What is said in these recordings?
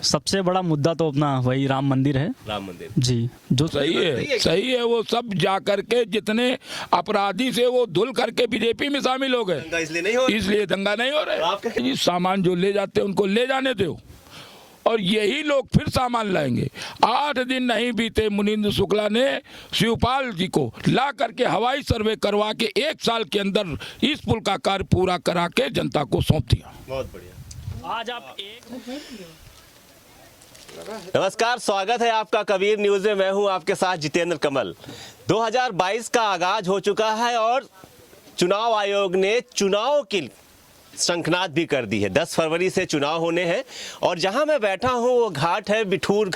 सबसे बड़ा मुद्दा तो अपना वही राम मंदिर है। राम मंदिर जी, जो सही है। वो सब जा करके जितने अपराधी से वो धुल करके बीजेपी में शामिल हो गए, इसलिए नहीं हो इसलिए दंगा नहीं हो रहा आपका- है। सामान जो ले जाते हैं उनको ले जाने दो, और यही लोग फिर सामान लाएंगे। 8 दिन नहीं बीते, मुनींद्र शुक्ला ने शिवपाल जी को ला करके हवाई सर्वे करवा के 1 साल के अंदर इस पुल का कार्य पूरा करा के जनता को सौंप दिया। बहुत बढ़िया। आज आप नमस्कार, स्वागत है आपका कबीर न्यूज में। मैं हूं आपके साथ जितेंद्र कमल। 2022 का आगाज हो चुका है और चुनाव आयोग ने चुनाव की शंखनाद भी कर दी है। 10 फरवरी से चुनाव होने हैं और जहां मैं बैठा हूं वो घाट है बिठूर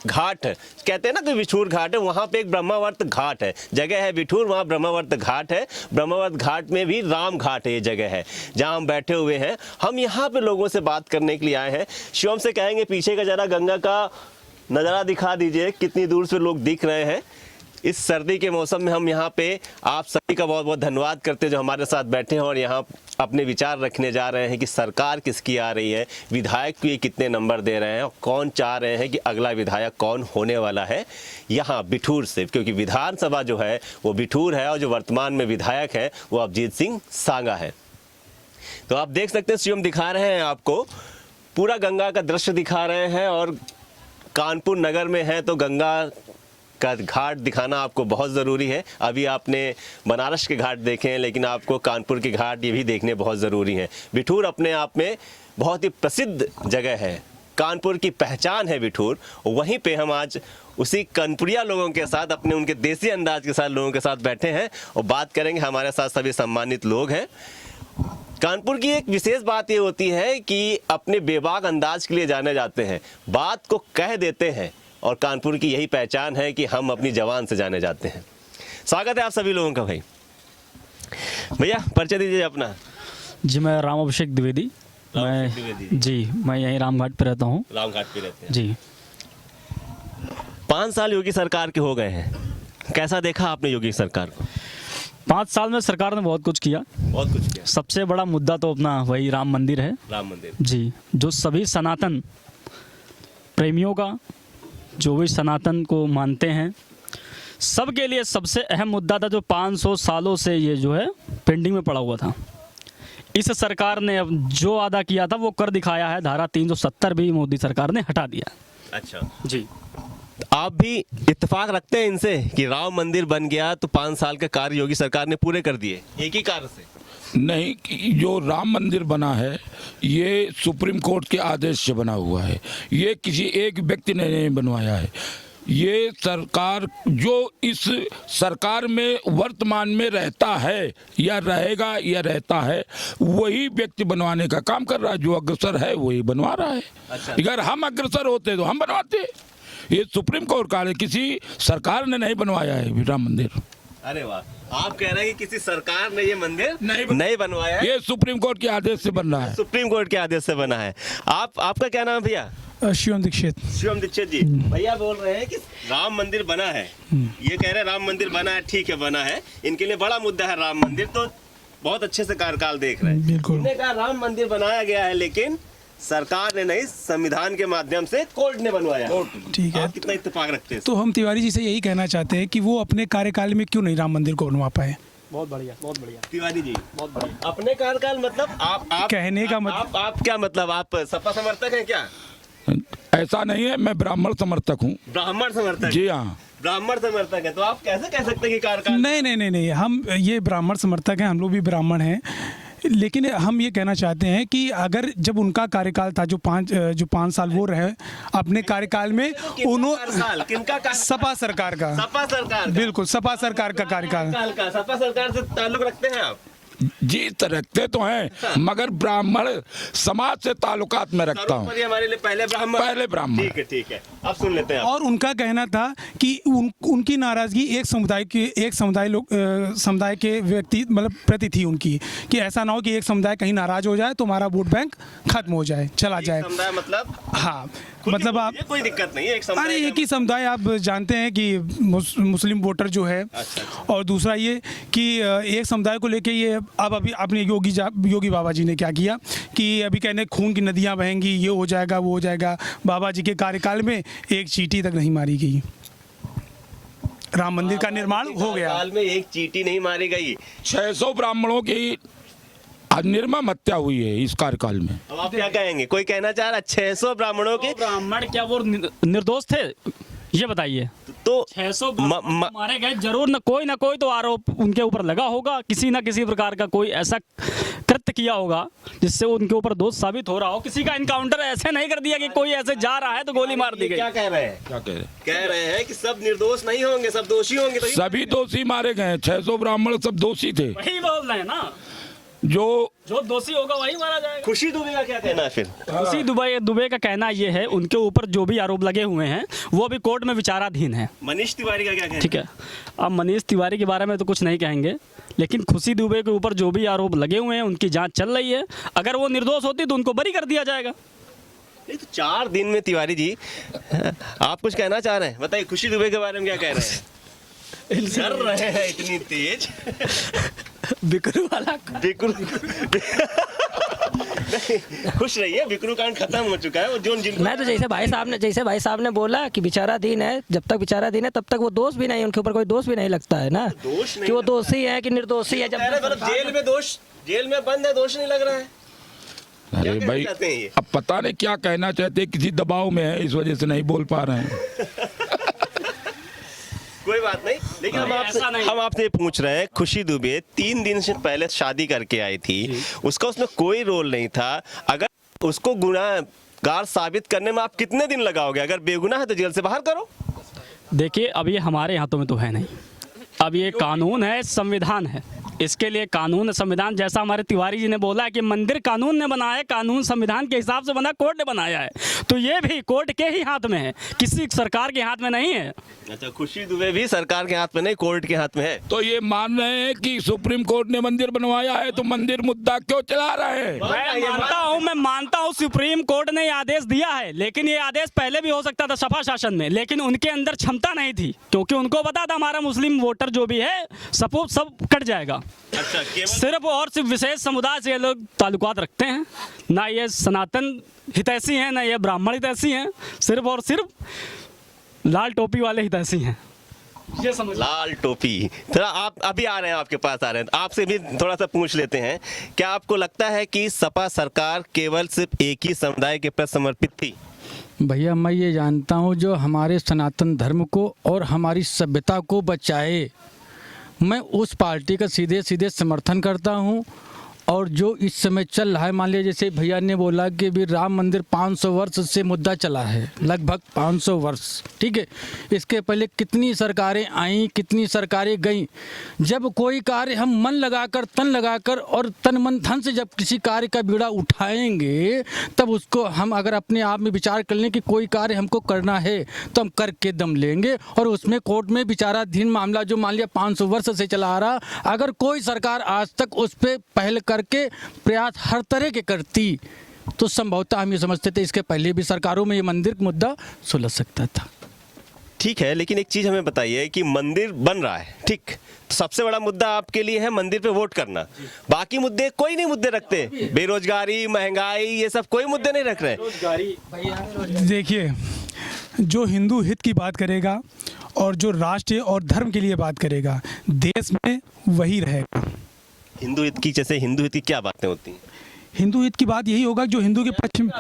घाट। कहते हैं ना कि बिठूर घाट है, वहाँ पे एक ब्रह्मावर्त घाट है, जगह है बिठूर, वहाँ ब्रह्मावर्त घाट है। ब्रह्मावर्त घाट में भी राम घाट है, ये जगह है जहाँ हम बैठे हुए हैं। हम यहाँ पे लोगों से बात करने के लिए आए हैं। शिवम से कहेंगे पीछे का जरा गंगा का नज़ारा दिखा दीजिए, कितनी दूर से लोग दिख रहे हैं। इस सर्दी के मौसम में हम यहाँ पे आप सभी का बहुत बहुत धन्यवाद करते हैं जो हमारे साथ बैठे हैं और यहाँ अपने विचार रखने जा रहे हैं कि सरकार किसकी आ रही है, विधायक को ये कितने नंबर दे रहे हैं और कौन चाह रहे हैं कि अगला विधायक कौन होने वाला है यहाँ बिठूर से, क्योंकि विधानसभा जो है वो बिठूर है और जो वर्तमान में विधायक है वो अभिजीत सिंह सांगा है। तो आप देख सकते हैं, शिवम दिखा रहे हैं आपको पूरा गंगा का दृश्य दिखा रहे हैं और कानपुर नगर में है तो गंगा का घाट दिखाना आपको बहुत ज़रूरी है। अभी आपने बनारस के घाट देखे हैं, लेकिन आपको कानपुर के घाट ये भी देखने बहुत ज़रूरी हैं। बिठूर अपने आप में बहुत ही प्रसिद्ध जगह है, कानपुर की पहचान है बिठूर। वहीं पे हम आज उसी कानपुरिया लोगों के साथ, अपने उनके देसी अंदाज के साथ लोगों के साथ बैठे हैं और बात करेंगे। हमारे साथ सभी सम्मानित लोग हैं। कानपुर की एक विशेष बात ये होती है कि अपने बेबाक अंदाज के लिए जाने जाते हैं, बात को कह देते हैं और कानपुर की यही पहचान है कि हम अपनी जवान से जाने जाते हैं। स्वागत है आप सभी लोगों का। भाई भैया परिचय दीजिए अपना। जी, मैं राम अभिषेक द्विवेदी। मैं यहीं रामघाट पे रहता हूँ। रामघाट पे रहते हैं जी। 5 साल योगी सरकार के हो गए हैं, कैसा देखा आपने योगी सरकार को? 5 साल में सरकार ने बहुत कुछ किया। बहुत कुछ किया। सबसे बड़ा मुद्दा तो अपना वही राम मंदिर है। राम मंदिर जी, जो सभी सनातन प्रेमियों का, जो भी सनातन को मानते हैं, सबके लिए सबसे अहम मुद्दा था, जो 500 सालों से ये जो है पेंडिंग में पड़ा हुआ था। इस सरकार ने अब जो वादा किया था वो कर दिखाया है। धारा 370 भी मोदी सरकार ने हटा दिया। अच्छा जी, आप भी इत्तेफाक रखते हैं इनसे कि राम मंदिर बन गया तो 5 साल के कार्य योगी सरकार ने पूरे कर दिए एक ही कार्य से? नहीं, जो राम मंदिर बना है ये सुप्रीम कोर्ट के आदेश से बना हुआ है, ये किसी एक व्यक्ति ने नहीं बनवाया है। ये सरकार, जो इस सरकार में वर्तमान में रहता है या रहेगा या रहता है, वही व्यक्ति बनवाने का काम कर रहा है। जो अग्रसर है वही बनवा रहा है। अच्छा। अगर हम अग्रसर होते तो हम बनवाते। ये सुप्रीम कोर्ट का है, किसी सरकार ने नहीं बनवाया है राम मंदिर। अरे वाह, आप कह रहे हैं कि किसी सरकार ने ये मंदिर नहीं नहीं बनवाया है, ये सुप्रीम कोर्ट के आदेश से बन रहा है। सुप्रीम कोर्ट के आदेश से बना है। आपका क्या नाम है भैया? शिवम दीक्षित। शिवम दीक्षित जी। भैया बोल रहे हैं कि राम मंदिर बना है, ये कह रहे हैं राम मंदिर बना है, ठीक है बना है, इनके लिए बड़ा मुद्दा है राम मंदिर, तो बहुत अच्छे से कार्यकाल देख रहे हैं। बिल्कुल। इन्होंने कहा राम मंदिर बनाया गया है लेकिन सरकार ने नहीं, संविधान के माध्यम से कोर्ट ने बनवाया। ठीक है, आप कितना इत्तेफाक रखते हैं? तो हम तिवारी जी से यही कहना चाहते हैं कि वो अपने कार्यकाल में क्यों नहीं राम मंदिर को बनवा पाए। बहुत बढ़िया, बहुत बढ़िया। तिवारी जी, बहुत बढ़िया। अपने कार्यकाल मतलब आप कहने का मतलब- आप क्या मतलब, आप सपा समर्थक हैं क्या? ऐसा नहीं है, मैं ब्राह्मण समर्थक हूँ। ब्राह्मण समर्थक? जी हाँ, ब्राह्मण समर्थक है, तो आप कैसे कह सकते हैं कि कार्यकाल? नहीं, हम ये ब्राह्मण समर्थक हैं, हम लोग भी ब्राह्मण हैं, लेकिन हम ये कहना चाहते हैं कि अगर जब उनका कार्यकाल था जो 5 साल वो रहे अपने कार्यकाल में, उन्होंने किनका? सपा सरकार का। सपा सरकार का? बिल्कुल, सपा सरकार का कार्यकाल। सपा सरकार से ताल्लुक रखते हैं आप? जी रखते तो हैं, मगर ब्राह्मण समाज से ताल्लुकात में रखता हूँ। सर्वोपरि हमारे लिए पहले ब्राह्मण। ठीक है, अब सुन लेते हैं आप। और उनका कहना था कि उनकी नाराजगी एक समुदाय के व्यक्ति मतलब प्रति थी उनकी, कि ऐसा ना हो कि एक समुदाय कहीं नाराज हो जाए तो हमारा वोट बैंक खत्म हो जाए, चला जाए। समुदाय मतलब? हाँ, मतलब आप ये कोई दिक्कत नहीं है, एक अरे समुदाय एक ही समुदाय आप जानते हैं कि मुस्लिम वोटर जो है, और दूसरा ये कि एक समुदाय को लेके ये अब अभी अपने योगी बाबा जी ने क्या किया कि अभी कहने खून की नदियां बहेंगी, ये हो जाएगा वो हो जाएगा। बाबा जी के कार्यकाल में एक चींटी तक नहीं मारी गई, राम मंदिर का निर्माण हो गया। काल में एक चींटी नहीं मारी गई। 600 ब्राह्मणों की निर्मम हत्या हुई है इस कार्यकाल में। अब आप क्या कहेंगे? कोई कहना चाह रहा 600 ब्राह्मणों के, ब्राह्मण क्या वो निर्दोष थे, ये बताइए। तो 600 मारे गए, जरूर न कोई तो आरोप उनके ऊपर लगा होगा, किसी ना किसी प्रकार का कोई ऐसा कृत्य किया होगा जिससे उनके ऊपर दोष साबित हो रहा हो। किसी का इनकाउंटर ऐसे नहीं कर दिया कि कोई ऐसे जा रहा है तो गोली मार दी गई। क्या कह रहे हैं? क्या कह रहे हैं? कह रहे हैं कि सब निर्दोष नहीं होंगे, सब दोषी होंगे। तो सभी दोषी मारे गए, 600 ब्राह्मण सब दोषी थे। वही बोल रहे हैं ना, जो दोषी होगा वही मारा जाएगा। खुशी दुबे का क्या कहना है फिर? खुशी दुबे का कहना ये है, उनके ऊपर जो भी आरोप लगे हुए हैं वो अभी कोर्ट में विचाराधीन है। मनीष तिवारी का क्या कहना? ठीक है, अब मनीष तिवारी के बारे में तो कुछ नहीं कहेंगे, लेकिन खुशी दुबे के ऊपर जो भी आरोप लगे हुए हैं उनकी जांच चल रही है। अगर वो निर्दोष होती तो उनको बरी कर दिया जाएगा। नहीं तो 4 दिन में तिवारी जी आप कुछ कहना चाह रहे हैं? बताइए, खुशी दुबे के बारे में क्या कह रहे हैं? कर रहे हैं इतनी तेज बिकरू वाला बिक्रू खुश रहिए, बिक्रू कांड खत्म हो चुका है। वो जिनको मैं तो जैसे भाई साहब ने बोला कि विचाराधीन है, जब तक विचाराधीन है तब तक वो दोष भी नहीं, उनके ऊपर कोई दोष भी नहीं लगता है ना, दोष नहीं कि वो दोषी है कि निर्दोषी है। मतलब जेल में बंद है, दोष नहीं लग रहा है। अरे कहना भाई चाहते हैं ये? अब पता नहीं क्या कहना चाहते हैं, किसी दबाव में है इस वजह से नहीं बोल पा रहे हैं। कोई बात नहीं, लेकिन हम आपसे पूछ रहे हैं, खुशी दुबे 3 दिन से पहले शादी करके आई थी, उसका उसमें कोई रोल नहीं था। अगर उसको गुनाहगार साबित करने में आप कितने दिन लगाओगे? अगर बेगुनाह है तो जेल से बाहर करो। देखिए, अब ये हमारे हाथों में तो है नहीं, अब ये कानून है, संविधान है, इसके लिए कानून संविधान, जैसा हमारे तिवारी जी ने बोला है कि मंदिर कानून ने बनाया है, कानून संविधान के हिसाब से बना, कोर्ट ने बनाया है, तो ये भी कोर्ट के ही हाथ में है, किसी सरकार के हाथ में नहीं है। अच्छा, खुशी दुबे भी सरकार के हाथ में नहीं, कोर्ट के हाथ में है। तो ये मान रहे हैं कि सुप्रीम कोर्ट ने मंदिर बनवाया है तो मंदिर मुद्दा क्यों चला रहे हैं? मैं मानता हूँ सुप्रीम कोर्ट ने ये आदेश दिया है, लेकिन ये आदेश पहले भी हो सकता था सपा शासन में, लेकिन उनके अंदर क्षमता नहीं थी, क्योंकि उनको पता था हमारा मुस्लिम वोटर जो भी है सब कट जाएगा। अच्छा, सिर्फ विशेष समुदाय से ये लोग ताल्लुकात रखते हैं, ना ये सनातन हितैषी हैं, ना ये ब्राह्मण हितैषी हैं, सिर्फ और सिर्फ लाल टोपी वाले हितैषी हैं। ये समझ लाल टोपी। थोड़ा आप अभी आ रहे हैं, आपके पास आ रहे हैं, आपसे भी थोड़ा सा पूछ लेते हैं, क्या आपको लगता है कि सपा सरकार केवल सिर्फ एक ही समुदाय के प्रति समर्पित थी? भैया, मैं ये जानता हूँ जो हमारे सनातन धर्म को और हमारी सभ्यता को बचाए, मैं उस पार्टी का सीधे सीधे समर्थन करता हूँ। और जो इस समय चल रहा है, मान लीजिए जैसे भैया ने बोला कि भी राम मंदिर 500 वर्ष से मुद्दा चला है, लगभग 500 वर्ष, ठीक है। इसके पहले कितनी सरकारें आईं, कितनी सरकारें गईं। जब कोई कार्य हम मन लगाकर, तन लगाकर और तन मन धन से जब किसी कार्य का बीड़ा उठाएंगे, तब उसको हम अगर अपने आप में विचार कर लें कि कोई कार्य हमको करना है तो हम करके दम लेंगे। और उसमें कोर्ट में विचाराधीन मामला जो मान लिया 500 वर्ष से चला आ रहा, अगर कोई सरकार आज तक उस पर पहल करके प्रयास हर तरह के करती तो संभवतः हम ये समझते थे इसके पहले भी सरकारों में ये मंदिर मुद्दा सुलझ सकता था। ठीक है, लेकिन एक चीज हमें बताइए कि मंदिर बन रहा है, ठीक, तो सबसे बड़ा मुद्दा आपके लिए है मंदिर पे वोट करना, बाकी मुद्दे कोई नहीं मुद्दे रखते, बेरोजगारी, महंगाई, ये सब कोई मुद्दे नहीं रख रहे। देखिए, जो हिंदू हित की बात करेगा और जो राष्ट्र और धर्म के लिए बात करेगा, देश में वही रहेगा। हिंदू हित की, जैसे हिंदू हित की क्या बातें होती हैं? हिंदू हित की बात यही होगा जो हिंदू के पक्ष में,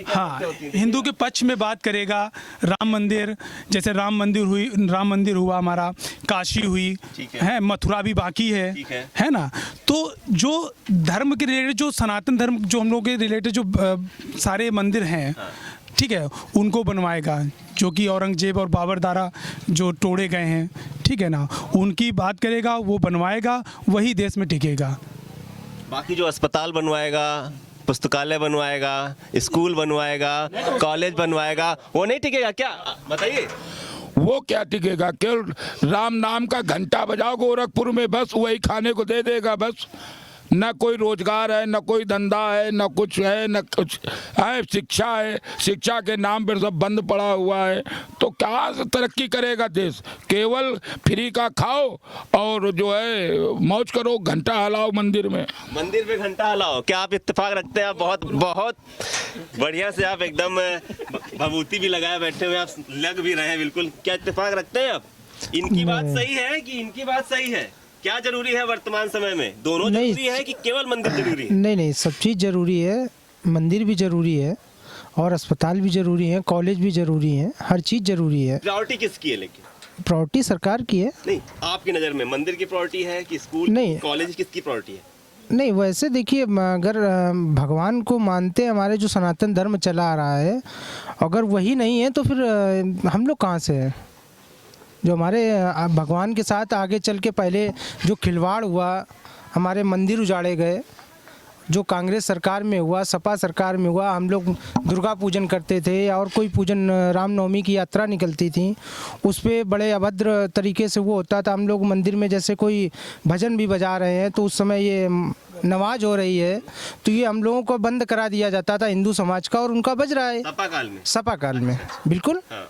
हाँ, हिंदू के पक्ष में बात करेगा। राम मंदिर, जैसे राम मंदिर हुआ हमारा, काशी हुई है, मथुरा भी बाकी है ना। तो जो धर्म के रिलेटेड, जो सनातन धर्म, जो हम लोग के रिलेटेड जो सारे मंदिर हैं, ठीक है, उनको बनवाएगा, जो कि औरंगजेब और बाबर द्वारा जो तोड़े गए हैं, ठीक है ना, उनकी बात करेगा, वो बनवाएगा, वही देश में टिकेगा। बाकी जो अस्पताल बनवाएगा, पुस्तकालय बनवाएगा, स्कूल बनवाएगा, कॉलेज बनवाएगा, वो नहीं टिकेगा क्या? बताइए। वो क्या टिकेगा? केवल राम नाम का घंटा बजाओ गोरखपुर में, बस वही खाने को दे देगा, बस न कोई रोजगार है, न कोई धंधा है, न कुछ है, न कुछ है। शिक्षा है, शिक्षा के नाम पर सब बंद पड़ा हुआ है, तो कहाँ से तरक्की करेगा देश। केवल फ्री का खाओ और जो है मौज करो, घंटा हलाओ मंदिर में घंटा हलाओ। क्या आप इत्तेफाक रखते हैं? आप बहुत बहुत बढ़िया से आप एकदम भभूति भी लगाए बैठे हुए, आप लग भी रहे हैं बिल्कुल। क्या इत्तेफाक रखते हैं आप? इनकी बात सही है कि इनकी बात सही है? क्या जरूरी है वर्तमान समय में? दोनों जरूरी है कि केवल मंदिर जरूरी है? नहीं, सब चीज़ जरूरी है। मंदिर भी जरूरी है और अस्पताल भी जरूरी है, कॉलेज भी जरूरी है, हर चीज़ जरूरी है। प्रायोरिटी किसकी है लेकिन? प्रायोरिटी सरकार की है। नहीं, आपकी नज़र में मंदिर की प्रायोरिटी है कि स्कूल, नहीं। कॉलेज किसकी प्रायोरिटी है? नहीं, वैसे देखिए, अगर भगवान को मानते हैं, हमारे जो सनातन धर्म चला आ रहा है, अगर वही नहीं है तो फिर हम लोग कहाँ से हैं? जो हमारे भगवान के साथ आगे चल के पहले जो खिलवाड़ हुआ, हमारे मंदिर उजाड़े गए, जो कांग्रेस सरकार में हुआ, सपा सरकार में हुआ, हम लोग दुर्गा पूजन करते थे और कोई पूजन, रामनवमी की यात्रा निकलती थी, उस पर बड़े अभद्र तरीके से वो होता था। हम लोग मंदिर में जैसे कोई भजन भी बजा रहे हैं तो उस समय ये नमाज हो रही है तो ये हम लोगों को बंद करा दिया जाता था हिंदू समाज का, और उनका बज रहा है सपा काल में बिल्कुल। हाँ।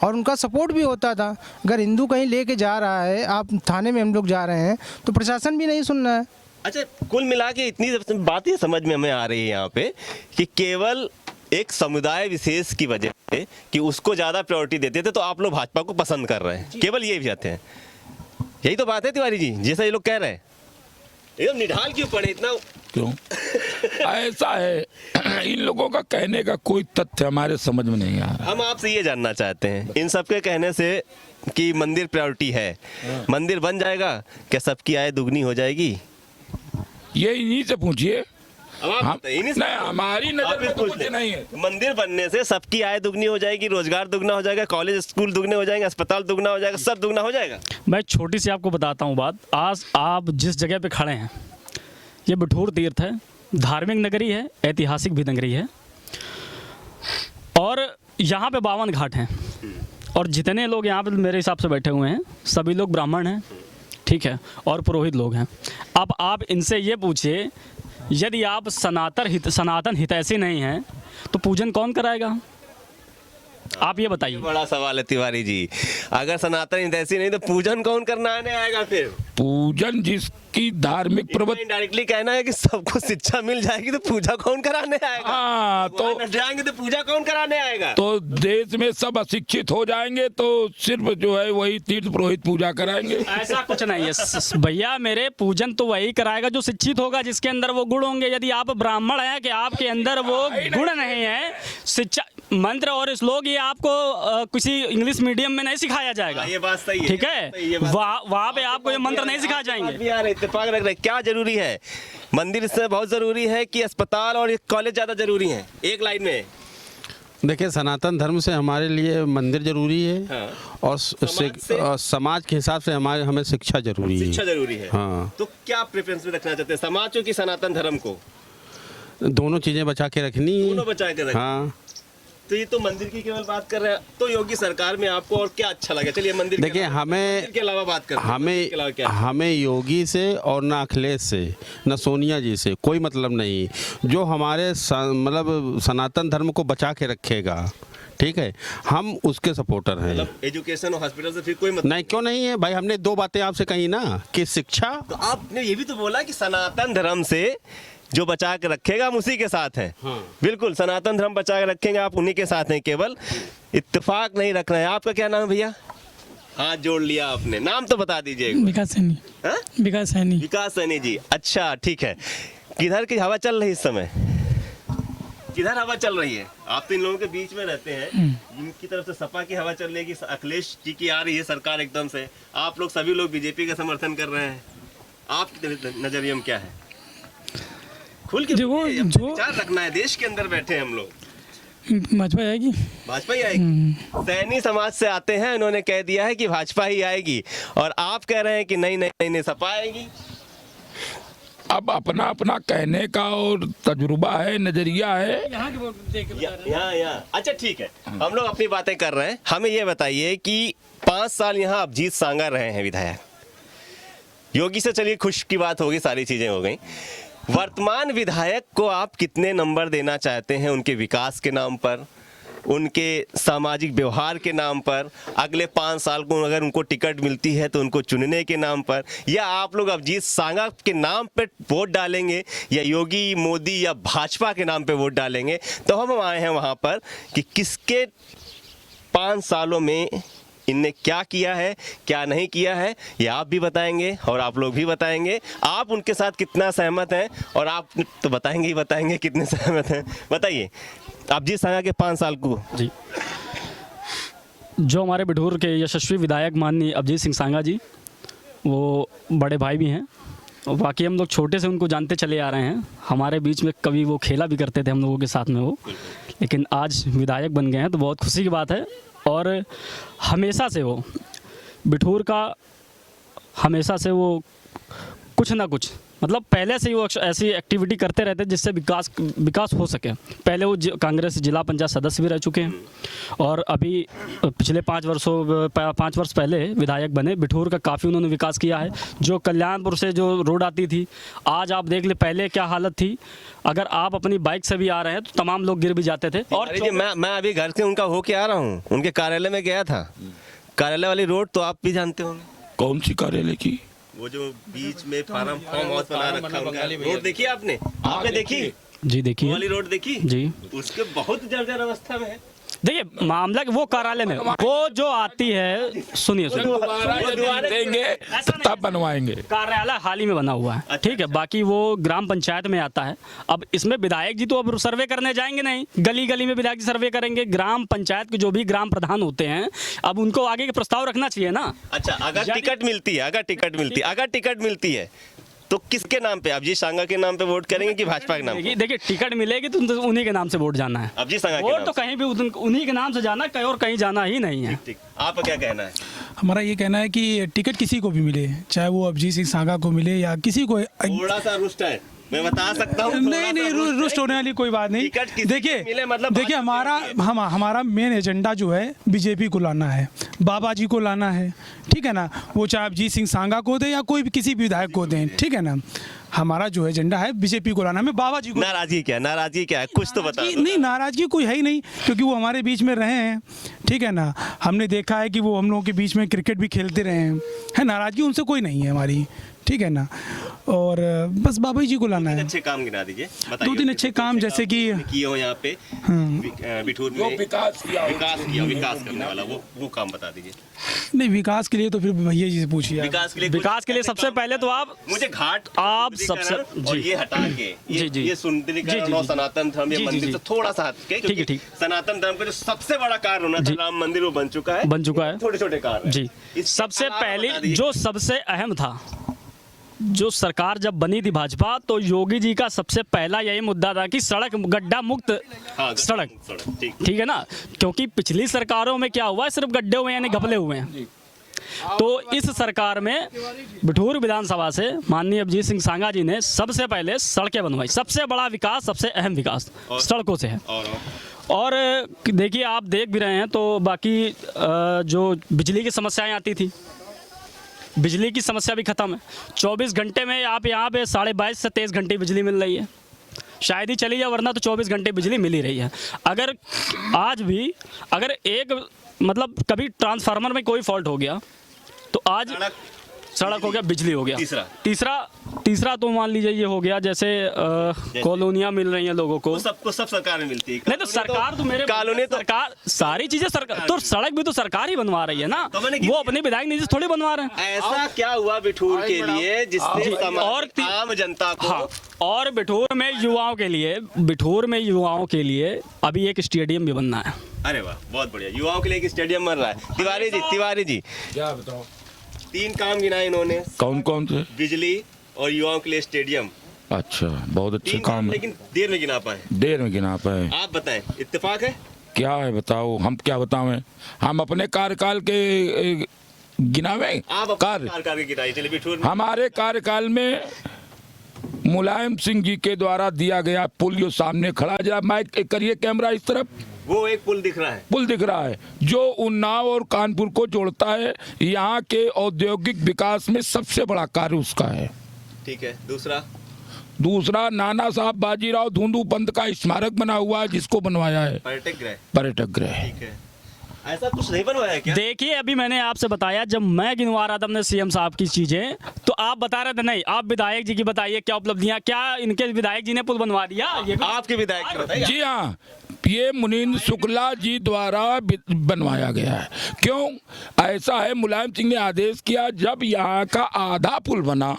और उनका सपोर्ट भी होता था। अगर हिंदू कहीं लेके जा रहा है, आप थाने में हम लोग जा रहे हैं तो प्रशासन भी नहीं सुन रहा है। अच्छा, कुल मिला के इतनी बात ही समझ में हमें आ रही है यहाँ पे कि केवल एक समुदाय विशेष की वजह से कि उसको ज़्यादा प्रायोरिटी देते थे तो आप लोग भाजपा को पसंद कर रहे हैं, केवल ये भी चाहते हैं। यही तो बात है तिवारी जी, जैसा ये लोग कह रहे हैं। एकदम निढाल क्यों पड़े इतना? क्यों ऐसा है? इन लोगों का कहने का कोई तथ्य हमारे समझ में नहीं आ रहा। हम आपसे ये जानना चाहते हैं, इन सबके कहने से कि मंदिर प्रायोरिटी है, मंदिर बन जाएगा क्या सबकी आय दुगनी हो जाएगी? ये इन्हीं से पूछिए। अब आप हम बताइए, नहीं, हमारी नजर में तो कुछ नहीं है। मंदिर बनने से सबकी आय दुगनी हो जाएगी, रोजगार दुगना हो जाएगा, कॉलेज स्कूल दुगने हो जाएंगे, अस्पताल दुगना हो जाएगा, सब दुगना हो जाएगा। मैं छोटी सी आपको बताता हूँ बात। आज आप जिस जगह पे खड़े हैं ये बिठूर तीर्थ है, धार्मिक नगरी है, ऐतिहासिक भी नगरी है, और यहाँ पे 52 घाट हैं, और जितने लोग यहाँ पे मेरे हिसाब से बैठे हुए हैं सभी लोग ब्राह्मण हैं, ठीक है, और पुरोहित लोग हैं। अब आप इनसे ये पूछिए, यदि आप सनातन हितैषी नहीं हैं तो पूजन कौन कराएगा? आप ये बताइए। बड़ा सवाल है तिवारी जी, अगर सनातन हितैषी नहीं तो पूजन कौन करना आने आएगा? फिर पूजन जिसकी धार्मिक प्रवृत्ति, इनडायरेक्टली कहना है कि सबको शिक्षा मिल जाएगी तो पूजा कौन कराने आएगा? हाँ, तो जाएंगे तो पूजा कौन कराने आएगा? तो देश में सब अशिक्षित हो जाएंगे तो सिर्फ जो है वही तीर्थ पुरोहित पूजा कराएंगे। ऐसा कुछ नहीं है भैया मेरे, पूजन तो वही कराएगा जो शिक्षित होगा, जिसके अंदर वो गुण होंगे। यदि आप ब्राह्मण हैं कि आपके अंदर वो गुण नहीं है, शिक्षा मंत्र और श्लोक ये आपको किसी इंग्लिश मीडियम में नहीं सिखाया जाएगा। ये बात सही है, ठीक है, वहाँ पे आपको ये मंत्र नहीं सिखाए जाएंगे। यार इत्तेफाक रख रहे, क्या जरूरी है? मंदिर इससे बहुत जरूरी है कि अस्पताल और कॉलेज ज्यादा जरूरी है? एक लाइन में देखिए, सनातन धर्म से हमारे लिए मंदिर जरूरी है। हाँ। और समाज के हिसाब से हमें शिक्षा जरूरी है। शिक्षा जरूरी है। हाँ। तो क्या प्रेफरेंस में रखना चाहते हैं, समाज को कि सनातन धर्म को? दोनों चीजें बचा के रखनी है। दोनों बचा के रखनी। हाँ। तो ये तो मंदिर की केवल बात कर रहे हैं, तो योगी सरकार में आपको और क्या अच्छा लगा? चलिए मंदिर देखिए, मंदिर के अलावा बात करते हैं। हमें योगी से और न अखिलेश से न सोनिया जी से कोई मतलब नहीं। जो हमारे मतलब सनातन धर्म को बचा के रखेगा, ठीक है, हम उसके सपोर्टर हैं। मतलब एजुकेशन और हॉस्पिटल से फिर कोई मतलब नहीं? क्यों नहीं है भाई? हमने 2 बातें आपसे कही ना, कि शिक्षा। तो आपने ये भी तो बोला कि सनातन धर्म से जो बचा के रखेगा हम उसी के साथ हैं। हाँ। बिल्कुल, सनातन धर्म बचा के रखेंगे, आप उन्हीं के साथ हैं, केवल इत्तेफाक नहीं रखना है। आपका क्या नाम है भैया? हाथ जोड़ लिया आपने, नाम तो बता दीजिए। विकास सैनी। हाँ? विकास सैनी। विकास सैनी जी, अच्छा ठीक है। किधर की हवा चल रही है इस समय? किधर हवा चल रही है? आप तो इन लोगों के बीच में रहते हैं, इनकी तरफ से सपा की हवा चल रही है कि अखिलेश जी की आ रही है सरकार एकदम से? आप लोग सभी लोग बीजेपी का समर्थन कर रहे हैं, आपके नजरिए में क्या है? खुल के जो विचार रखना है, देश के अंदर बैठे हैं हम लोग। भाजपा आएगी। भाजपा ही आएगी। सैनी समाज से आते हैं, उन्होंने कह दिया है कि भाजपा ही आएगी, और आप कह रहे हैं कि नहीं नहीं नहीं सपा आएगी। अब अपना अपना कहने का और तजुर्बा है, नजरिया है। यहाँ अच्छा ठीक है, हम लोग अपनी बातें कर रहे हैं। हमें ये बताइए कि 5 साल यहाँ अभिजीत सांगा रहे हैं विधायक, योगी से चलिए खुश की बात होगी, सारी चीज़ें हो गई। वर्तमान विधायक को आप कितने नंबर देना चाहते हैं उनके विकास के नाम पर, उनके सामाजिक व्यवहार के नाम पर, अगले 5 साल को अगर उनको टिकट मिलती है तो उनको चुनने के नाम पर, या आप लोग अभिजीत सांगा के नाम पे वोट डालेंगे, या योगी, मोदी या भाजपा के नाम पे वोट डालेंगे? तो हम आए हैं वहाँ पर कि किसके 5 सालों में इनने क्या किया है, क्या नहीं किया है, ये आप भी बताएंगे और आप लोग भी बताएंगे। आप उनके साथ कितना सहमत हैं, और आप तो बताएंगे ही बताएंगे कितने सहमत हैं। बताइए अभिजीत सांगा के 5 साल को। जी, जो हमारे बिठूर के यशस्वी विधायक माननीय अभिजीत सिंह सांगा जी, वो बड़े भाई भी हैं, और बाकी हम लोग छोटे से उनको जानते चले आ रहे हैं। हमारे बीच में कभी वो खेला भी करते थे हम लोगों के साथ में वो, लेकिन आज विधायक बन गए हैं तो बहुत खुशी की बात है। और हमेशा से वो बिठूर का, हमेशा से वो कुछ ना कुछ, मतलब पहले से ही वो ऐसी एक्टिविटी करते रहते हैं जिससे विकास हो सके। पहले वो कांग्रेस जिला पंचायत सदस्य भी रह चुके हैं, और अभी पिछले 5 वर्ष पहले विधायक बने। बिठूर का काफ़ी उन्होंने विकास किया है। जो कल्याणपुर से जो रोड आती थी, आज आप देख ले पहले क्या हालत थी। अगर आप अपनी बाइक से भी आ रहे हैं तो तमाम लोग गिर भी जाते थे। और अरे जी, मैं अभी घर से उनका होके आ रहा हूँ, उनके कार्यालय में गया था। कार्यालय वाली रोड तो आप भी जानते होंगे। कौन सी कार्यालय की? वो जो बीच में फार्म हाउस बना रखा है, रोड देखी आपने? आपने देखी? जी देखिए, वो वाली रोड देखी जी, उसके बहुत जर्जर अवस्था में है। देखिए मामला वो कार्यालय में वो जो आती है, सुनिए देंगे तब बनवाएंगे। कार्यालय हाल ही में बना हुआ है, ठीक है। बाकी वो ग्राम पंचायत में आता है। अब इसमें विधायक जी तो अब सर्वे करने जाएंगे नहीं, गली गली में विधायक जी सर्वे करेंगे। ग्राम पंचायत के जो भी ग्राम प्रधान होते हैं, अब उनको आगे के प्रस्ताव रखना चाहिए ना। अच्छा, अगर टिकट मिलती है तो किसके नाम पे? अभिजीत सांगा के नाम पे वोट करेंगे कि भाजपा के नाम पे? देखिए टिकट मिलेगी तो उन्हीं के नाम से वोट जाना है। अभिजीत सांगा के वोट नाम तो से? कहीं भी उन्हीं के नाम से जाना, कहीं और कहीं जाना ही नहीं है। ठीक, आपका क्या कहना है? हमारा ये कहना है कि टिकट किसी को भी मिले, चाहे वो अभिजीत सिंह सांगा को मिले या किसी को। थोड़ा सा रुष्ट है, मैं बता सकता हूँ। नहीं, रुष्ट होने वाली कोई बात नहीं। देखिए हमारा मेन एजेंडा जो है बीजेपी को लाना है, बाबा जी को लाना है, ठीक है ना। वो चाहे अभिजीत सिंह सांगा को दे या कोई भी किसी भी विधायक को दें, ठीक है ना। हमारा जो एजेंडा है बीजेपी को लाना, हमें बाबा जी को। नाराजगी क्या है? कुछ तो बता दो। नहीं, नाराजगी कोई है ही नहीं, क्योंकि वो हमारे बीच में रहे हैं, ठीक है ना। हमने देखा है कि वो हम लोगों के बीच में क्रिकेट भी खेलते रहे हैं, है। नाराजगी उनसे कोई नहीं है हमारी, ठीक है ना। और बस बाबा जी को लाना है। अच्छे काम गिना दीजिए, 2-3 अच्छे काम जैसे कि किए हो यहाँ पे बिठूर में, विकास करने वाला वो काम बता दीजिए। नहीं, विकास के लिए तो फिर भैया जी से पूछिए। विकास के लिए सबसे पहले तो आप मुझे घाट आप सबसे और ये हटा के ये सुंदरीकरण और सनातन धर्म, ये मंदिर से थोड़ा सा हट के, ठीक है, ठीक। सनातन धर्म का जो सबसे बड़ा कार्य होना था, राम मंदिर, वो बन चुका है। छोटे छोटे कार्य जी। सबसे पहले जो सबसे अहम था, जो सरकार जब बनी थी भाजपा, तो योगी जी का सबसे पहला यही मुद्दा था कि सड़क गड्ढा मुक्त सड़क, ठीक है ना। क्योंकि पिछली सरकारों में क्या हुआ, सिर्फ गड्ढे हुए यानी घपले हुए हैं। तो इस सरकार में बिठूर विधानसभा से माननीय अभिजीत सिंह सांगा जी ने सबसे पहले सड़कें बनवाई। सबसे बड़ा विकास, सबसे अहम विकास सड़कों से है। और देखिए आप देख भी रहे हैं तो बाकी जो बिजली की समस्याएं आती थी, बिजली की समस्या भी खत्म है। 24 घंटे में आप यहाँ पे 22.5 से 23 घंटे बिजली मिल रही है। शायद ही चली जाए, वरना तो 24 घंटे बिजली मिल ही रही है। अगर आज भी अगर एक मतलब कभी ट्रांसफार्मर में कोई फॉल्ट हो गया तो आज सड़क हो गया, बिजली हो गया। तीसरा तो मान लीजिए ये हो गया, जैसे कॉलोनियाँ मिल रही हैं लोगों को, सब सरकार में मिलती है। नहीं तो सरकार तो मेरे कॉलोनी तो सरकार, सारी चीजें सरकार, तो सड़क भी तो सरकार ही बनवा रही है ना, वो अपने विधायक निधि से थोड़ी बनवा रहे हैं। ऐसा क्या हुआ बिठूर के लिए जिससे और आम जनता को? हाँ, और बिठूर में युवाओं के लिए अभी एक स्टेडियम भी बनना है। अरे वाह, बहुत बढ़िया, युवाओं के लिए एक स्टेडियम बन रहा है। तिवारी जी क्या बताओ? 3 काम गिनाए इन्होंने। कौन से? बिजली और युवाओं के लिए स्टेडियम। अच्छा, बहुत अच्छे काम, लेकिन देर में गिना पाए। आप बताएं, इत्तेफाक है? क्या है बताओ, हम क्या बतावें? हम अपने कार्यकाल के गिनावें? आप कार्यकाल के गिनाइए। चलिए बिठूर में हमारे कार्यकाल में मुलायम सिंह जी के द्वारा दिया गया पुल जो सामने खड़ा, जरा माइक करिए कैमरा इस तरफ, वो एक पुल दिख रहा है। पुल दिख रहा है जो उन्नाव और कानपुर को जोड़ता है। यहाँ के औद्योगिक विकास में सबसे बड़ा कार्य उसका है। ठीक है। दूसरा नाना साहब बाजीराव धूंधू पंत का स्मारक बना हुआ है, जिसको बनवाया है पर्यटक गृह। ठीक है। ऐसा कुछ नहीं बनवाया क्या? देखिए, अभी मैंने आपसे बताया, जब मैं गिनवा रहा था अपने सीएम साहब की चीजें, तो आप बता रहे थे नहीं। आप विधायक जी की बताइए क्या उपलब्धियां, क्या इनके विधायक जी ने पुल बनवा दिया? ये आपके विधायक की बताइए। जी हाँ, ये मुनींद्र शुक्ला जी द्वारा बनवाया गया है। क्यों ऐसा है? मुलायम सिंह ने आदेश किया, जब यहाँ का आधा पुल बना,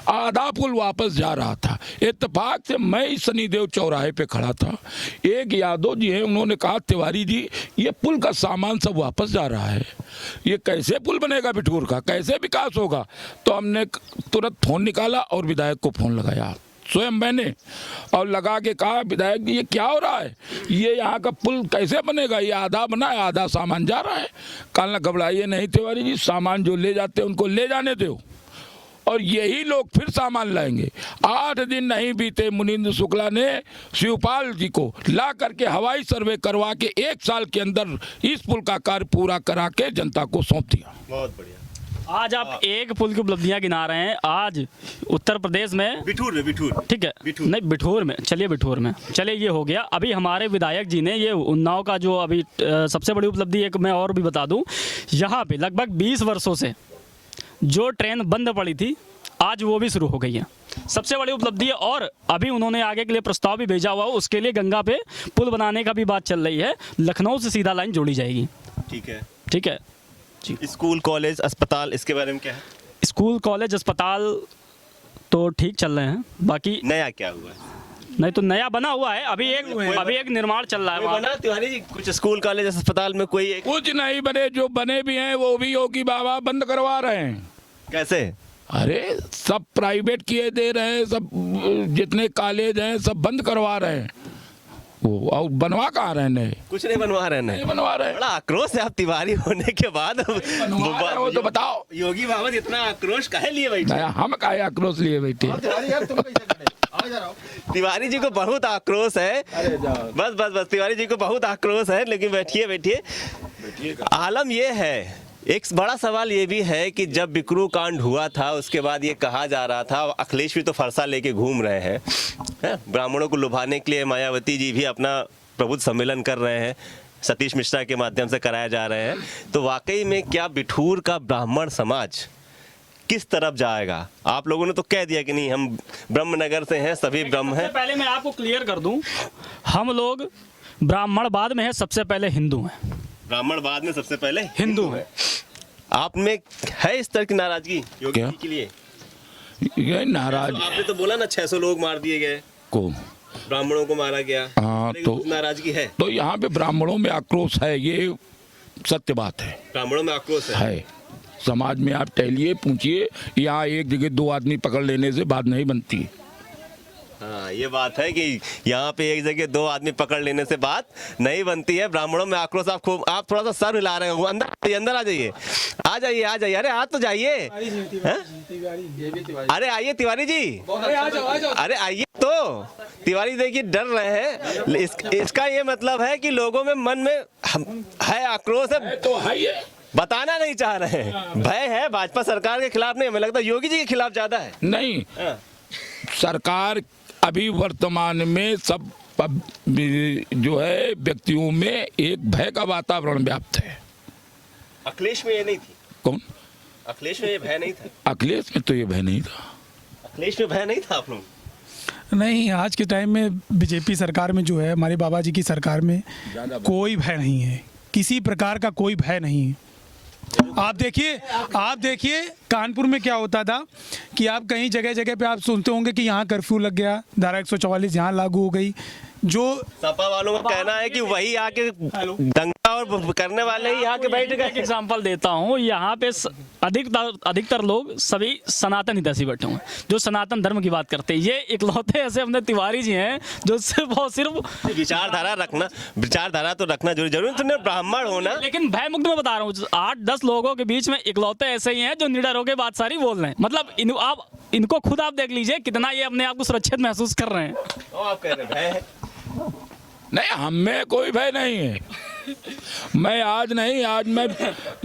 आधा पुल वापस जा रहा था, इत्तेफाक से मैं इस शनिदेव चौराहे पे खड़ा था। एक यादव जी हैं, उन्होंने कहा तिवारी जी ये पुल का सामान सब वापस जा रहा है, ये कैसे पुल बनेगा बिठूर का, कैसे विकास होगा? तो हमने तुरंत फोन निकाला और विधायक को फोन लगाया स्वयं मैंने, और लगा के कहा विधायक जी ये क्या हो रहा है, ये यहाँ का पुल कैसे बनेगा? ये आधा बना है, आधा सामान जा रहा है। कल ना घबराइए नहीं तिवारी जी, सामान जो ले जाते हैं उनको ले जाने दो, और यही लोग फिर सामान लाएंगे। 8 दिन नहीं बीते, मुनींद्र शुक्ला ने शिवपाल जी को ला करके हवाई सर्वे करवा के 1 साल के अंदर इस पुल का कार्य पूरा करा के जनता को सौंप दिया। बहुत बढ़िया। आज आप एक पुल की उपलब्धियां गिना रहे हैं। आज उत्तर प्रदेश में बिठूर ठीक है, नहीं बिठूर में, चलिए बिठूर में, चलिए ये हो गया। अभी हमारे विधायक जी ने ये उन्नाव का जो अभी सबसे बड़ी उपलब्धि एक मैं और भी बता दूं, यहाँ पे लगभग 20 वर्षों से जो ट्रेन बंद पड़ी थी, आज वो भी शुरू हो गई है। सबसे बड़ी उपलब्धि है। और अभी उन्होंने आगे के लिए प्रस्ताव भी भेजा हुआ है, उसके लिए गंगा पे पुल बनाने का भी बात चल रही है। लखनऊ से सीधा लाइन जोड़ी जाएगी। ठीक है। ठीक है जी। स्कूल, कॉलेज, अस्पताल, इसके बारे में क्या है? स्कूल, कॉलेज, अस्पताल तो ठीक चल रहे हैं, बाकी नया क्या हुआ है? नहीं तो नया बना हुआ है, अभी एक निर्माण चल रहा है वहाँ। बना तिवारी जी कुछ स्कूल, कॉलेज, अस्पताल में कोई एक? कुछ नहीं बने, जो बने भी हैं वो भी योगी बाबा बंद करवा रहे हैं। कैसे? अरे सब प्राइवेट किए दे रहे हैं, सब जितने कॉलेज हैं सब बंद करवा रहे हैं। वो और बनवा कहाँ रहे हैं? कुछ नहीं बनवा रहे हैं। बनवा रहे हैं। बड़ा आक्रोश है आप तिवारी होने के बाद। वो तो बताओ, योगी बाबा इतना आक्रोश काहे लिए बैठे? हम काहे आक्रोश लिए बैठे? तिवारी जी को बहुत आक्रोश है। बस तिवारी जी को बहुत आक्रोश है, लेकिन बैठिए। आलम ये है, एक बड़ा सवाल ये भी है कि जब बिकरू कांड हुआ था, उसके बाद ये कहा जा रहा था, अखिलेश भी तो फरसा लेके घूम रहे हैं, ब्राह्मणों को लुभाने के लिए मायावती जी भी अपना प्रबुद्ध सम्मेलन कर रहे हैं, सतीश मिश्रा के माध्यम से कराया जा रहे हैं। तो वाकई में क्या बिठूर का ब्राह्मण समाज किस तरफ जाएगा? आप लोगों ने तो कह दिया कि नहीं हम ब्रह्मनगर से हैं, सभी ब्रह्म हैं। पहले मैं आपको क्लियर कर दूं, हम लोग ब्राह्मणवाद में है, सबसे पहले हिंदू हैं। ब्राह्मणवाद में सबसे पहले हिंदू है। आप में है इस तरह की नाराजगी योगी जी के लिए? ये नाराज आपने तो बोला ना 600 लोग मार दिए गए, को ब्राह्मणों को मारा गया। हाँ, तो नाराजगी है। तो यहाँ पे ब्राह्मणों में आक्रोश है, ये सत्य बात है। ब्राह्मणों में आक्रोश है। समाज में आप टहलिए, पूछिए, यहाँ एक जगह 2 आदमी पकड़ लेने से बात नहीं बनती। हाँ, ये बात है कि यहाँ पे एक जगह 2 आदमी पकड़ लेने से बात नहीं बनती है। ब्राह्मणों में आक्रोश। आप थोड़ा सा सर हिला रहे हो, अंदर आ जाइए। अरे आ तो जाइए। अरे आइए तिवारी जी, अरे आइए। तो तिवारी देखिए डर रहे हैं, इसका ये मतलब है कि लोगों में मन में है आक्रोश है, तो है ये बताना नहीं चाह रहे हैं। भय है भाजपा सरकार के खिलाफ नहीं, हमें लगता है योगी जी के खिलाफ ज्यादा है। नहीं, सरकार अभी वर्तमान में सब जो है व्यक्तियों में एक भय का वातावरण व्याप्त है। अखिलेश में ये नहीं थी। कौन? अखिलेश में ये भय नहीं था। अखिलेश में तो ये भय नहीं था। अखिलेश में भय नहीं था आप लोग? नहीं, आज के टाइम में बीजेपी सरकार में जो है, हमारे बाबा जी की सरकार में कोई भय नहीं है, किसी प्रकार का कोई भय नहीं है। आप देखिए कानपुर में क्या होता था कि आप कहीं जगह पे आप सुनते होंगे कि यहाँ कर्फ्यू लग गया, धारा 144 यहाँ लागू हो गई। जो सपा वालों का कहना है कि वही आके दंगा और करने वाले ही आके बैठ गए। एक एग्जांपल देता हूँ, यहाँ पे अधिकतर लोग सभी सनातन हितैषी बैठे हुए हैं, जो सनातन धर्म की बात करते हैं। ये इकलौते ऐसे अपने तिवारी जी हैं जो सिर्फ विचारधारा तो रखना जरूरी तो नहीं ब्राह्मण होना, लेकिन भय मुक्त में बता रहा हूँ, 8-10 लोगों के बीच में इकलौते ऐसे ही हैं जो निडर होकर बात सारी बोल रहे हैं। मतलब इनको खुद आप देख लीजिए कितना ये अपने आप को सुरक्षित महसूस कर रहे हैं। आप कह रहे हैं नहीं, हमें कोई भय नहीं है। मैं आज मैं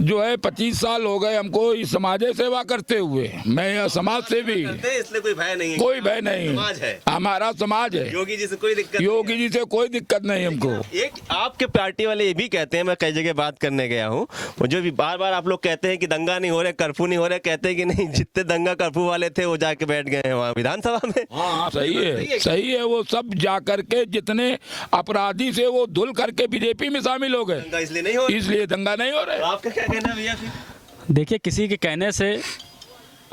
जो है 25 साल हो गए हमको इस समाज सेवा करते हुए। मैं यह समाज से भी, इसलिए कोई भय नहीं है। कोई भय नहीं समाज है, हमारा समाज है। योगी जी से कोई दिक्कत योगी जी से कोई दिक्कत नहीं हमको। एक आपके पार्टी वाले ये भी कहते हैं, मैं कई जगह बात करने गया हूँ, वो जो भी बार बार आप लोग कहते हैं कि दंगा नहीं हो रहे, कर्फ्यू नहीं हो रहे, कहते हैं कि नहीं, जितने दंगा कर्फ्यू वाले थे वो जाके बैठ गए हैं वहाँ विधानसभा में। हाँ, सही है, सही है। वो सब जा करके जितने अपराधी से वो धुल करके बीजेपी में शामिल हो गए, इसलिए नहीं हो, इसलिए दंगा नहीं हो रहा है। आपका क्या कहना है भैया? फिर देखिए, किसी के कहने से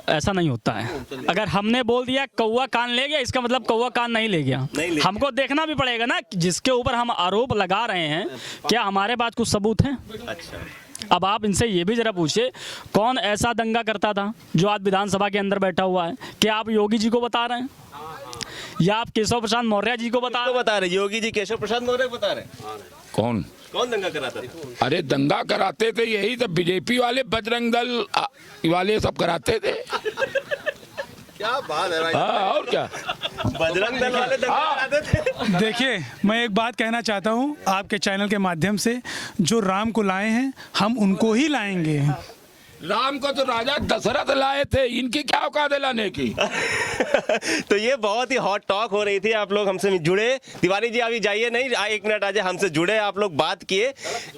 ऐसा नहीं होता है। अगर हमने बोल दिया कौवा कान ले गया, इसका मतलब कौवा कान नहीं ले गया। हमको देखना भी पड़ेगा ना, जिसके ऊपर हम आरोप लगा रहे हैं क्या हमारे पास कुछ सबूत हैं? अच्छा, अब आप इनसे ये भी जरा पूछिए, कौन ऐसा दंगा करता था जो आज विधानसभा के अंदर बैठा हुआ है? क्या आप योगी जी को बता रहे हैं या आप केशव प्रसाद मौर्य जी को बता रहे? योगी जी केशव प्रसाद मौर्य को बता रहे? कौन दंगा कराता था? अरे दंगा कराते थे यही सब बीजेपी वाले, बजरंग दल वाले सब कराते थे। क्या बात है भाई। हाँ, और क्या, बजरंग दल वाले दंगा कराते थे। देखिए, मैं एक बात कहना चाहता हूँ आपके चैनल के माध्यम से, जो राम को लाए हैं हम उनको ही लाएंगे। राम को तो राजा दशरथ लाए थे, इनकी क्या औकात है लाने की? तो ये बहुत ही हॉट टॉक हो रही थी। आप लोग हमसे जुड़े, तिवारी जी अभी जाइए नहीं, 1 मिनट आज हमसे जुड़े, आप लोग बात किए,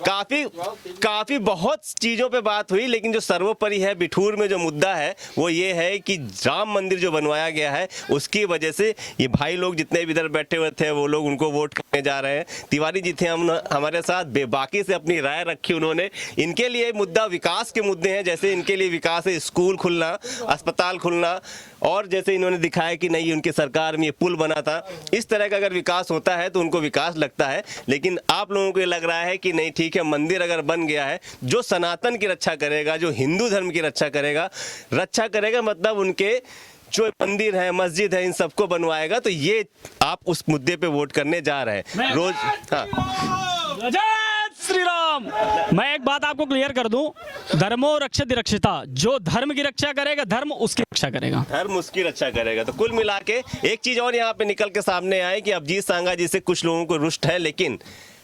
काफी बहुत चीजों पे बात हुई, लेकिन जो सर्वोपरि है बिठूर में जो मुद्दा है वो ये है कि राम मंदिर जो बनवाया गया है उसकी वजह से ये भाई लोग जितने भी इधर बैठे हुए थे वो लोग उनको वोट करने जा रहे हैं। तिवारी जी थे हमारे साथ, बेबाकी से अपनी राय रखी उन्होंने। इनके लिए मुद्दा विकास के मुद्दे हैं, जैसे इनके लिए विकास है स्कूल खुलना, अस्पताल खुलना, और जैसे इन्होंने दिखाया कि नहीं उनकी सरकार में ये पुल बना था। इस तरह का अगर विकास होता है तो उनको विकास लगता है, लेकिन आप लोगों को ये लग रहा है कि नहीं ठीक है, मंदिर अगर बन गया है जो सनातन की रक्षा करेगा, जो हिंदू धर्म की रक्षा करेगा मतलब उनके जो मंदिर है, मस्जिद है, इन सबको बनवाएगा, तो ये आप उस मुद्दे पे वोट करने जा रहे हैं रोज। हाँ, श्री राम। मैं एक बात आपको क्लियर कर दूं, धर्मो रक्षति रक्षिता, जो धर्म की रक्षा करेगा धर्म उसकी रक्षा करेगा, धर्म उसकी रक्षा करेगा। तो कुल मिला के एक चीज और यहाँ पे निकल के सामने आए कि अभिजीत सांगा जी से कुछ लोगों को रुष्ट है,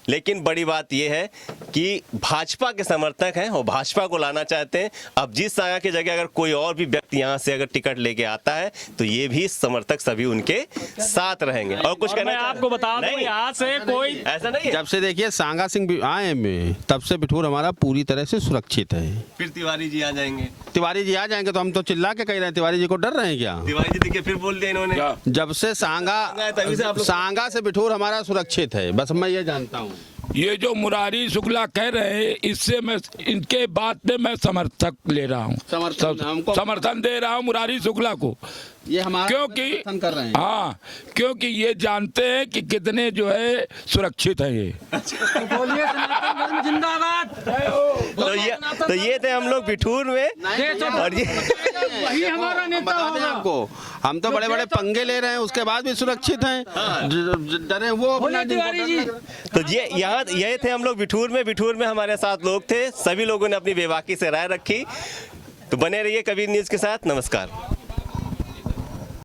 लेकिन बड़ी बात यह है कि भाजपा के समर्थक हैं और भाजपा को लाना चाहते हैं। अभिजीत सांगा की जगह अगर कोई और भी व्यक्ति यहाँ से अगर टिकट लेके आता है तो ये भी समर्थक सभी उनके साथ रहेंगे। और कुछ कहना आपको बता दूं, यहाँ से कोई ऐसा नहीं है। जब से देखिए सांगा सिंह आए में, तब से बिठूर हमारा पूरी तरह से सुरक्षित है। फिर तिवारी जी आ जाएंगे, तो हम तो चिल्ला के कह रहे हैं, तिवारी जी को डर रहे हैं क्या? तिवारी जी देखिए फिर बोल दिया इन्होंने। जब से सांगा से बिठूर हमारा सुरक्षित है, बस मैं ये जानता हूँ। ये जो मुरारी शुक्ला कह रहे हैं, इससे मैं इनके बात पे मैं समर्थक ले रहा हूँ, समर्थन दे रहा हूँ मुरारी शुक्ला को। ये हमारा क्योंकि कर रहे हैं। हाँ, क्योंकि ये जानते हैं कि कितने जो है सुरक्षित है ये। बोलिए सनातन धर्म जिंदाबाद। तो ये थे हम लोग बिठूर में, और ये वही हमारा नेता होगा। आपको हम तो बड़े बड़े पंगे ले रहे हैं, उसके बाद भी सुरक्षित हैं। डरे वो अपना तिवारी जी। तो ये थे हम लोग बिठूर में हमारे साथ लोग थे, सभी लोगों ने अपनी बेबाकी से राय रखी। तो बने रहिए कबीर न्यूज़ के साथ। नमस्कार।